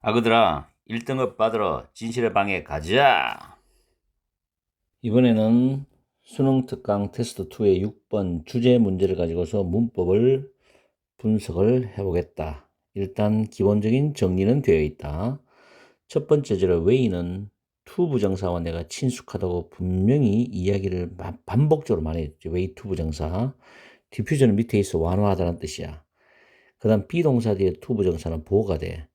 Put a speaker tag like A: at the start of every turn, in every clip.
A: 아그들아, 1등급 받으러 진실의 방에 가자. 이번에는 수능 특강 테스트 2의 6번 주제 문제를 가지고서 문법을 분석을 해보겠다. 일단 기본적인 정리는 되어 있다. 첫 번째로 way는 to 부정사와 내가 친숙하다고 분명히 이야기를 반복적으로 많이 했죠. way to 부정사. 디퓨저는 밑에 있어 완화하다는 뜻이야. 그 다음 비동사 뒤에 to 부정사는 보호가 돼.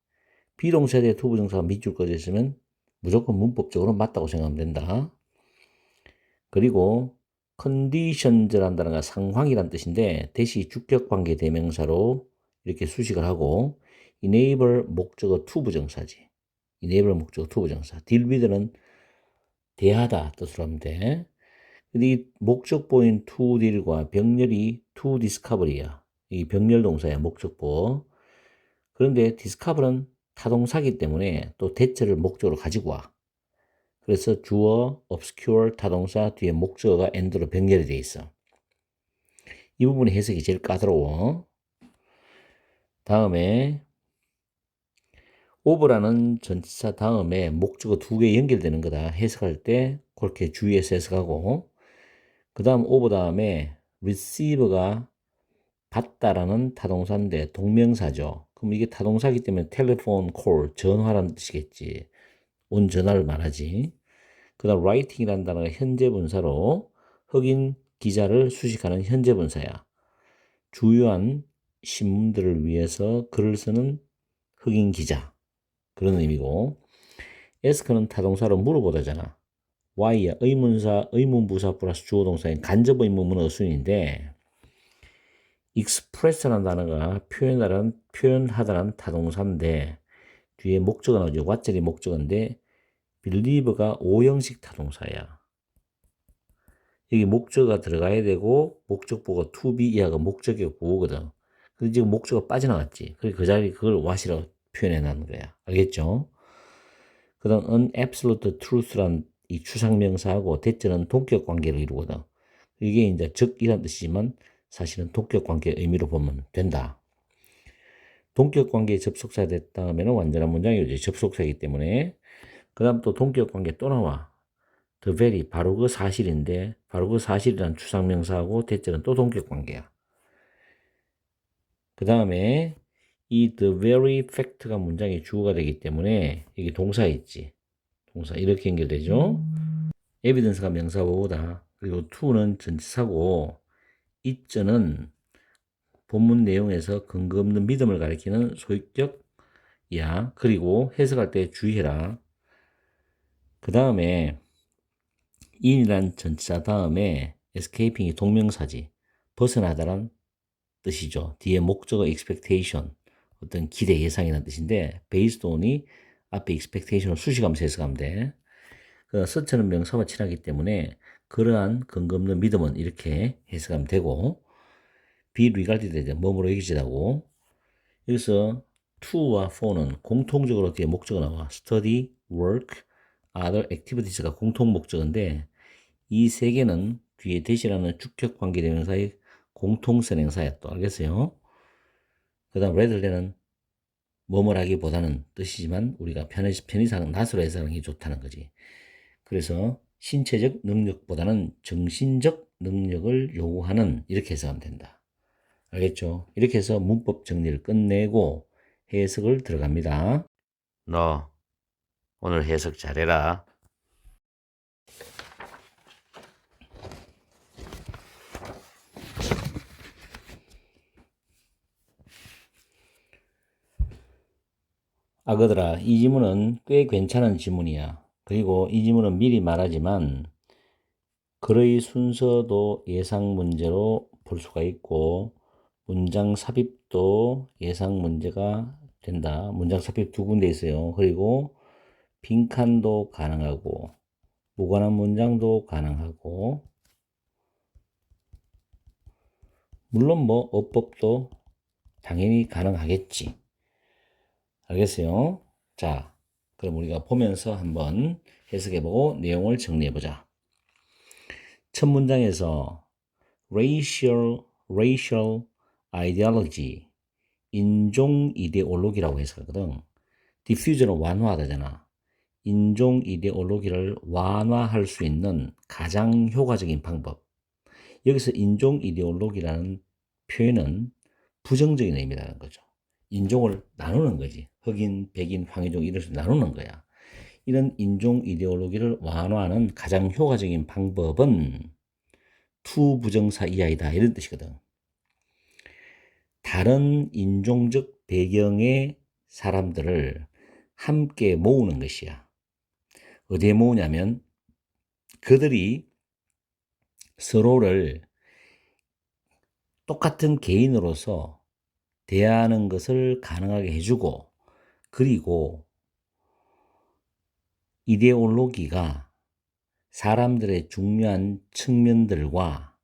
A: 비동사에 대해 to 부정사가 밑줄 꺼져 있으면 무조건 문법적으로 맞다고 생각하면 된다. 그리고 conditions라는 단어가 상황이란 뜻인데 대시 주격관계 대명사로 이렇게 수식을 하고 enable 목적어 to 부정사지. enable 목적어 to 부정사. deal with는 대하다 뜻으로 하면 돼. 근데 이 목적보인 to deal과 병렬이 to discovery야. 이 병렬 동사야, 목적보. 그런데 discover는 타동사기 때문에 또 대체를 목적으로 가지고 와. 그래서 주어, obscure 타동사 뒤에 목적어가 and로 병렬이 돼 있어. 이 부분이 해석이 제일 까다로워. 다음에 over라는 전치사 다음에 목적어 두 개 연결되는 거다. 해석할 때 그렇게 주의해서 해석하고, 그 다음 over 다음에 receive가 받다라는 타동사인데 동명사죠. 그럼 이게 타동사기 때문에 telephone call, 전화라는 뜻이겠지. 온 전화를 말하지. 그 다음 writing이라는 단어가 현재 분사로 흑인 기자를 수식하는 현재 분사야. 주요한 신문들을 위해서 글을 쓰는 흑인 기자, 그런 의미고, ask는 타동사로 물어보다잖아. why야 의문사, 의문부사 플러스 주어동사인 간접 의문문 어순인데, express라는 단어가 표현하다라는 타동사인데 뒤에 목적어 나오죠. what절이 목적어인데 believe가 오형식 타동사야. 여기 목적어가 들어가야 되고 목적보가 to be 이하가 목적격 보호거든. 근데 지금 목적어가 빠져나갔지. 그래서 그 자리에 그걸 what이라고 표현해 놨는 거야. 알겠죠? 그 다음 an absolute truth란 이 추상명사하고 대절은 동격 관계를 이루거든. 이게 이제 즉이란 뜻이지만 사실은 동격 관계 의미로 보면 된다. 동격 관계에 접속사가 됐다면 완전한 문장이지. 접속사이기 때문에. 그 다음 또 동격 관계 또 나와. the very, 바로 그 사실인데, 바로 그 사실이란 추상명사하고 대절은 또 동격 관계야. 그 다음에 이 the very fact가 문장의 주어가 되기 때문에 이게 동사 있지. 동사 이렇게 연결되죠. evidence가 명사보호다. 그리고 to는 전치사고 it는 본문 내용에서 근거 없는 믿음을 가리키는 소유격이야. 그리고 해석할 때 주의해라. 그 다음에 in이란 전치사 다음에 escaping이 동명사지. 벗어나다란 뜻이죠. 뒤에 목적어 expectation, 어떤 기대 예상이라는 뜻인데 based on이 앞에 expectation을 수식하면서 해석하면 돼. 그 such는 명사와 친하기 때문에 그러한 근거 없는 믿음은 이렇게 해석하면 되고, be regarded, 뭐뭐로 여기지라고. 여기서 to와 for는 공통적으로 뒤에 목적어 나와. study, work, other activities가 공통 목적어인데 이 세 개는 뒤에 대시라는 주격 관계 대명사의 공통선 행사야. 또 알겠어요? 그 다음 rather는 뭐뭐라기보다는 뜻이지만 우리가 편의상 낫으로 해석하는 게 좋다는 거지. 그래서 신체적 능력보다는 정신적 능력을 요구하는, 이렇게 해석하면 된다. 알겠죠? 이렇게 해서 문법 정리를 끝내고 해석을 들어갑니다. 너 오늘 해석 잘해라. 아그들아, 이 지문은 꽤 괜찮은 지문이야. 그리고 이 지문은 미리 말하지만 글의 순서도 예상 문제로 볼 수가 있고 문장 삽입도 예상 문제가 된다. 문장 삽입 두 군데 있어요. 그리고 빈칸도 가능하고 무관한 문장도 가능하고, 물론 뭐 어법도 당연히 가능하겠지. 알겠어요? 자, 그럼 우리가 보면서 한번 해석해보고 내용을 정리해보자. 첫 문장에서 racial ideology, 인종 이데올로기라고 해석하거든. 디퓨저는 완화하다잖아. 인종 이데올로기를 완화할 수 있는 가장 효과적인 방법. 여기서 인종 이데올로기라는 표현은 부정적인 의미라는 거죠. 인종을 나누는 거지. 흑인, 백인, 황인종 이런 식으로 나누는 거야. 이런 인종 이데올로기를 완화하는 가장 효과적인 방법은 투부정사 이하이다 이런 뜻이거든. 다른 인종적 배경의 사람들을 함께 모으는 것이야. 어디에 모으냐면 그들이 서로를 똑같은 개인으로서 대하는 것을 가능하게 해주고, 그리고 이데올로기가 사람들의 중요한 측면들과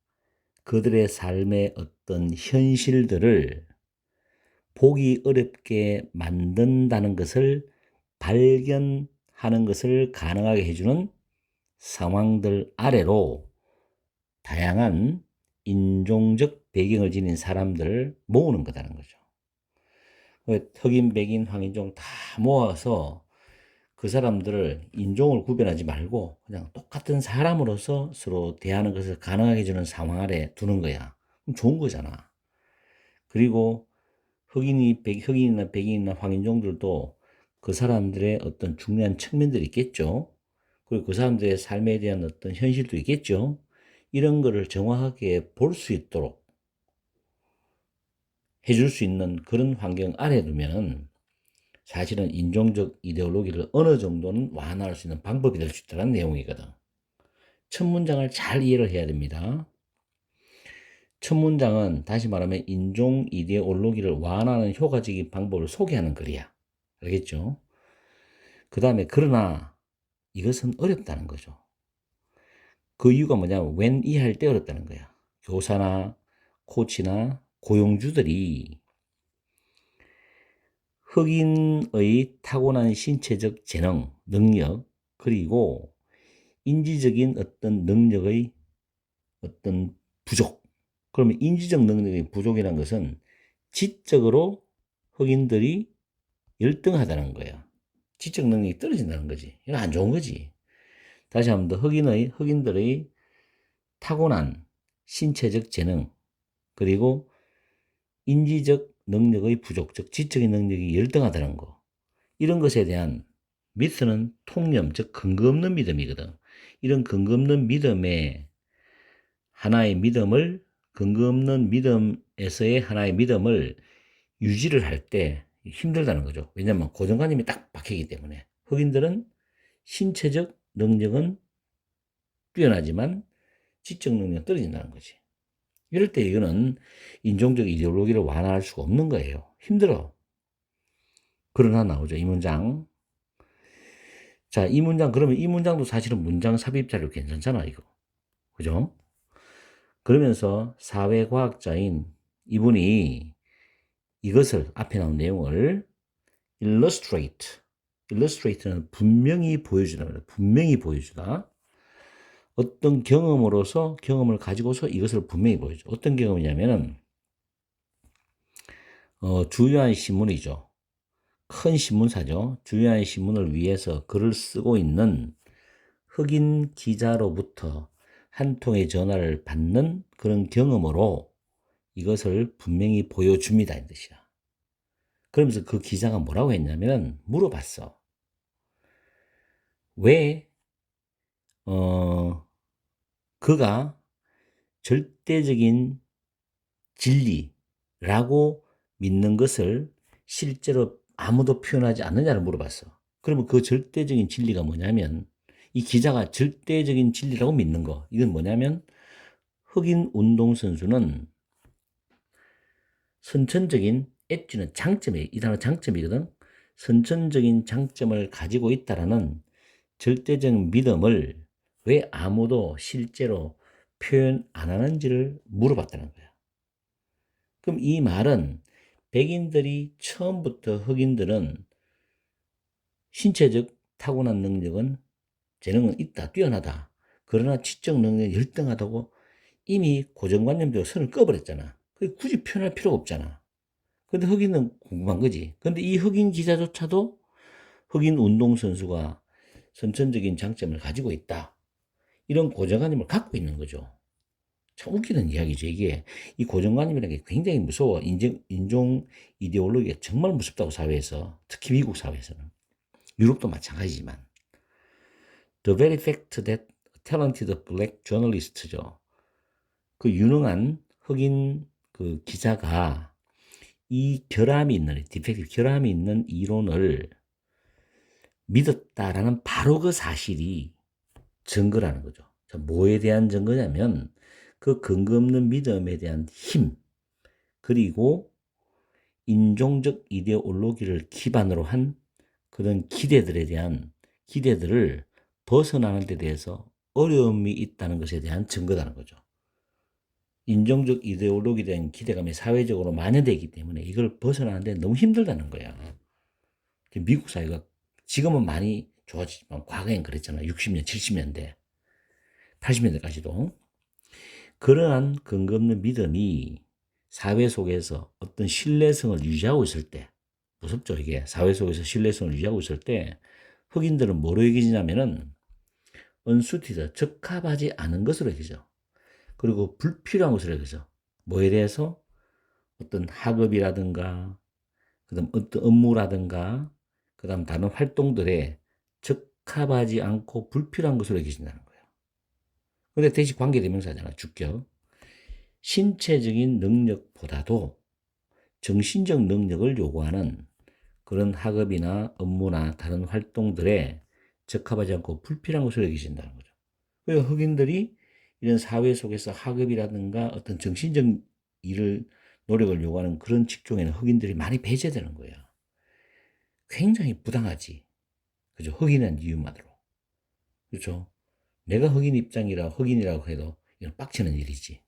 A: 그들의 삶의 어떤 현실들을 보기 어렵게 만든다는 것을 발견하는 것을 가능하게 해주는 상황들 아래로 다양한 인종적 배경을 지닌 사람들을 모으는 거다는 거죠. 흑인, 백인, 황인종 다 모아서 그 사람들을 인종을 구별하지 말고 그냥 똑같은 사람으로서 서로 대하는 것을 가능하게 해주는 상황 아래 두는 거야. 그럼 좋은 거잖아. 그리고 흑인이나 백인이나 황인종들도 그 사람들의 어떤 중요한 측면들이 있겠죠. 그리고 그 사람들의 삶에 대한 어떤 현실도 있겠죠. 이런 거를 정확하게 볼 수 있도록 해줄 수 있는 그런 환경 아래 두면은 사실은 인종적 이데올로기를 어느 정도는 완화할 수 있는 방법이 될 수 있다는 내용이거든. 첫 문장을 잘 이해를 해야 됩니다. 첫 문장은 다시 말하면 인종 이데올로기를 완화하는 효과적인 방법을 소개하는 글이야. 알겠죠? 그 다음에 그러나 이것은 어렵다는 거죠. 그 이유가 뭐냐면 when 이해할 때 어렵다는 거야. 교사나 코치나 고용주들이 흑인의 타고난 신체적 재능, 능력, 그리고 인지적인 어떤 능력의 어떤 부족. 그러면 인지적 능력의 부족이라는 것은 지적으로 흑인들이 열등하다는 거야. 지적 능력이 떨어진다는 거지. 이거 안 좋은 거지. 다시 한번 더 흑인들의 타고난 신체적 재능, 그리고 인지적 능력의 부족, 즉 지적인 능력이 열등하다는 거. 이런 것에 대한 미스는 통념, 즉 근거 없는 믿음이거든. 이런 근거 없는 믿음에 하나의 믿음을, 근거 없는 믿음에서의 하나의 믿음을 유지를 할 때 힘들다는 거죠. 왜냐하면 고정관념이 딱 박히기 때문에. 흑인들은 신체적 능력은 뛰어나지만 지적 능력은 떨어진다는 거지. 이럴 때 이거는 인종적 이데올로기를 완화할 수가 없는 거예요. 힘들어. 그러나 나오죠. 이 문장. 자, 이 문장, 그러면 이 문장도 사실은 문장 삽입 자료 괜찮잖아, 이거. 그죠? 그러면서 사회과학자인 이분이 이것을, 앞에 나온 내용을 illustrate는 분명히 보여주다. 분명히 보여주다. 어떤 경험으로서, 경험을 가지고서 이것을 분명히 보여줘. 어떤 경험이냐면은, 주요한 신문이죠. 큰 신문사죠. 주요한 신문을 위해서 글을 쓰고 있는 흑인 기자로부터 한 통의 전화를 받는 그런 경험으로 이것을 분명히 보여줍니다. 이 뜻이야. 그러면서 그 기자가 뭐라고 했냐면 물어봤어. 왜, 그가 절대적인 진리라고 믿는 것을 실제로 아무도 표현하지 않느냐를 물어봤어. 그러면 그 절대적인 진리가 뭐냐면 이 기자가 절대적인 진리라고 믿는 거. 이건 뭐냐면 흑인 운동선수는 선천적인 엣지는 장점이, 이 단어 장점이거든. 선천적인 장점을 가지고 있다라는 절대적 믿음을 왜 아무도 실제로 표현 안 하는지를 물어봤다는 거야. 그럼 이 말은 백인들이 처음부터 흑인들은 신체적 타고난 능력은 재능은 있다, 뛰어나다. 그러나 지적 능력이 열등하다고 이미 고정관념대로 선을 꺼버렸잖아. 굳이 표현할 필요가 없잖아. 근데 흑인은 궁금한 거지. 근데 이 흑인 기자조차도 흑인 운동선수가 선천적인 장점을 가지고 있다. 이런 고정관념을 갖고 있는 거죠. 참 웃기는 이야기죠, 이게. 이 고정관념이라는 게 굉장히 무서워. 인종 이데올로기가 정말 무섭다고, 사회에서. 특히 미국 사회에서는. 유럽도 마찬가지지만. The very fact that talented black journalist죠. 그 유능한 흑인 그 기자가 이 결함이 있는, 디펙티브 결함이 있는 이론을 믿었다라는 바로 그 사실이 증거라는 거죠. 자, 뭐에 대한 증거냐면 그 근거 없는 믿음에 대한 힘, 그리고 인종적 이데올로기를 기반으로 한 그런 기대들에 대한 기대들을 벗어나는 데 대해서 어려움이 있다는 것에 대한 증거라는 거죠. 인종적 이데올로기에 대한 기대감이 사회적으로 만연되어 있기 때문에 이걸 벗어나는데 너무 힘들다는 거야. 미국 사회가 지금은 많이 좋아지지만 과거엔 그랬잖아. 60년, 70년대, 80년대까지도. 그러한 근거 없는 믿음이 사회 속에서 어떤 신뢰성을 유지하고 있을 때, 무섭죠, 이게. 사회 속에서 신뢰성을 유지하고 있을 때 흑인들은 뭐로 여기지냐면은 unsuited, 적합하지 않은 것으로 여기죠. 그리고 불필요한 것으로 여기죠. 뭐에 대해서? 어떤 학업이라든가, 그 다음 어떤 업무라든가, 그 다음 다른 활동들에 적합하지 않고 불필요한 것으로 여기진다는 거예요. 근데 대시 관계대명사잖아, 주격. 신체적인 능력보다도 정신적 능력을 요구하는 그런 학업이나 업무나 다른 활동들에 적합하지 않고 불필요한 것으로 여기진다는 거죠. 그래서 흑인들이 이런 사회 속에서 학업이라든가 어떤 정신적 일을, 노력을 요구하는 그런 직종에는 흑인들이 많이 배제되는 거예요. 굉장히 부당하지. 그죠? 흑인한 이유만으로. 그렇죠? 내가 흑인 입장이라 흑인이라고 해도 이건 빡치는 일이지.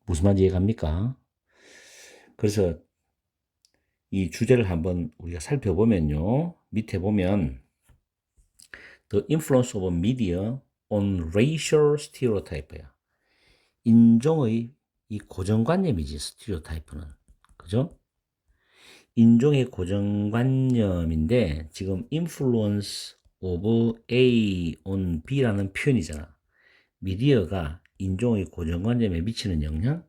A: 무슨 말인지 이해갑니까? 그래서 이 주제를 한번 우리가 살펴보면요. 밑에 보면 The influence of media on racial stereotype야. 인종의 이 고정관념이지, 스티리오타이프는. 그죠? 인종의 고정관념인데 지금 influence of A on B라는 표현이잖아. 미디어가 인종의 고정관념에 미치는 영향?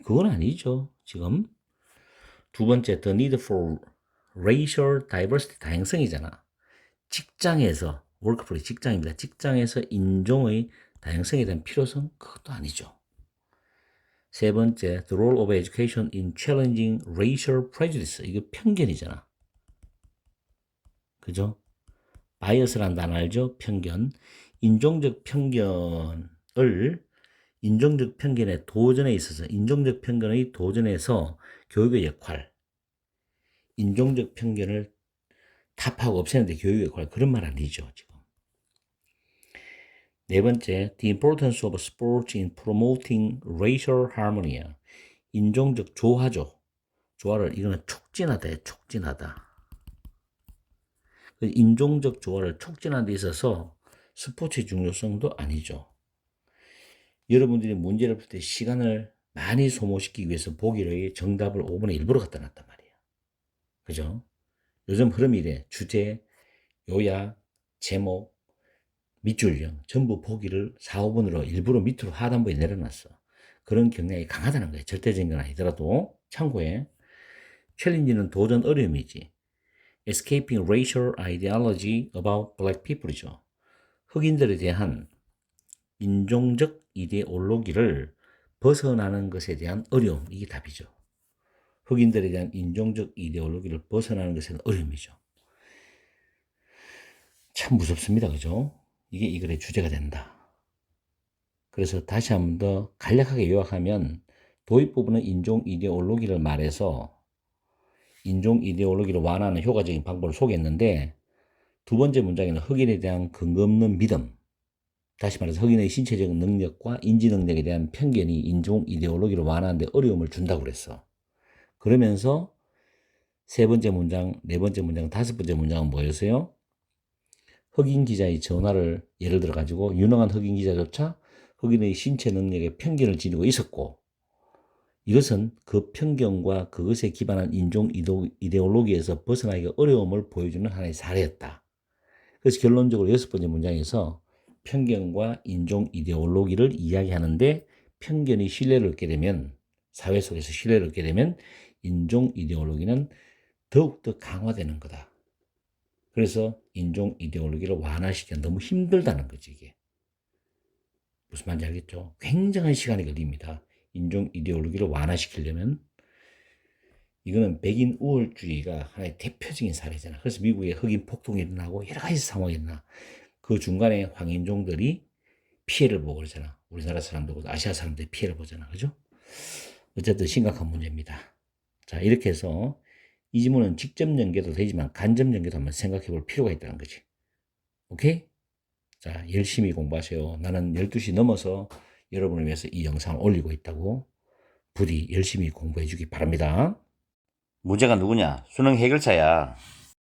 A: 그건 아니죠, 지금. 두 번째, the need for racial diversity, 다양성이잖아. 직장에서, workplace, 직장입니다. 직장에서 인종의 다양성에 대한 필요성? 그것도 아니죠. 세 번째, the role of education in challenging racial prejudice. 이거 편견이잖아. 그죠? 바이어스란 단어 알죠? 편견. 인종적 편견의 도전에 있어서, 인종적 편견의 도전에서 교육의 역할, 인종적 편견을 타파하고 없애는데 교육의 역할, 그런 말 아니죠, 지금. 네 번째, the importance of sports in promoting racial harmony야. 인종적 조화죠. 조화를, 이거는 촉진하다, 촉진하다. 인종적 조화를 촉진하는 데 있어서 스포츠의 중요성도 아니죠. 여러분들이 문제를 풀 때 시간을 많이 소모시키기 위해서 보기를 정답을 5분의 1부로 갖다 놨단 말이에요. 그죠? 요즘 흐름이 이래. 주제, 요약, 제목, 밑줄령 전부 보기를 4, 5분으로 일부러 밑으로 하단부에 내려놨어. 그런 경향이 강하다는 거예요. 절대적인 건 아니더라도 참고해. 챌린지는 도전 어려움이지. Escaping racial ideology about black people이죠. 흑인들에 대한 인종적 이데올로기를 벗어나는 것에 대한 어려움, 이게 답이죠. 흑인들에 대한 인종적 이데올로기를 벗어나는 것에 대한 어려움이죠. 참 무섭습니다. 그죠? 이게 이 글의 주제가 된다. 그래서 다시 한 번 더 간략하게 요약하면 도입 부분은 인종 이데올로기를 말해서 인종 이데올로기를 완화하는 효과적인 방법을 소개했는데, 두 번째 문장에는 흑인에 대한 근거 없는 믿음, 다시 말해서 흑인의 신체적 능력과 인지 능력에 대한 편견이 인종 이데올로기를 완화하는 데 어려움을 준다고 그랬어. 그러면서 세 번째 문장, 네 번째 문장, 다섯 번째 문장은 뭐였어요? 흑인 기자의 전화를 예를 들어 가지고 유능한 흑인 기자조차 흑인의 신체 능력에 편견을 지니고 있었고, 이것은 그 편견과 그것에 기반한 인종 이데올로기에서 벗어나기가 어려움을 보여주는 하나의 사례였다. 그래서 결론적으로 6번째 문장에서 편견과 인종 이데올로기를 이야기하는데 편견이 신뢰를 얻게 되면 사회 속에서 신뢰를 얻게 되면 인종 이데올로기는 더욱더 강화되는 거다. 그래서 인종 이데올로기를 완화시키기가 너무 힘들다는 거지 이게. 무슨 말인지 알겠죠? 굉장한 시간이 걸립니다. 인종 이데올로기를 완화시키려면. 이거는 백인 우월주의가 하나의 대표적인 사례잖아. 그래서 미국에 흑인 폭동이 일어나고 여러 가지 상황이 일어나. 그 중간에 황인종들이 피해를 보고 그러잖아. 우리나라 사람들보다 아시아 사람들이 피해를 보잖아. 그죠? 어쨌든 심각한 문제입니다. 자, 이렇게 해서 이 지문은 직접 연계도 되지만 간접 연계도 한번 생각해 볼 필요가 있다는 거지. 오케이? 자, 열심히 공부하세요. 나는 12시 넘어서 여러분을 위해서 이 영상을 올리고 있다고. 부디 열심히 공부해 주기 바랍니다. 문제가 누구냐? 수능 해결사야.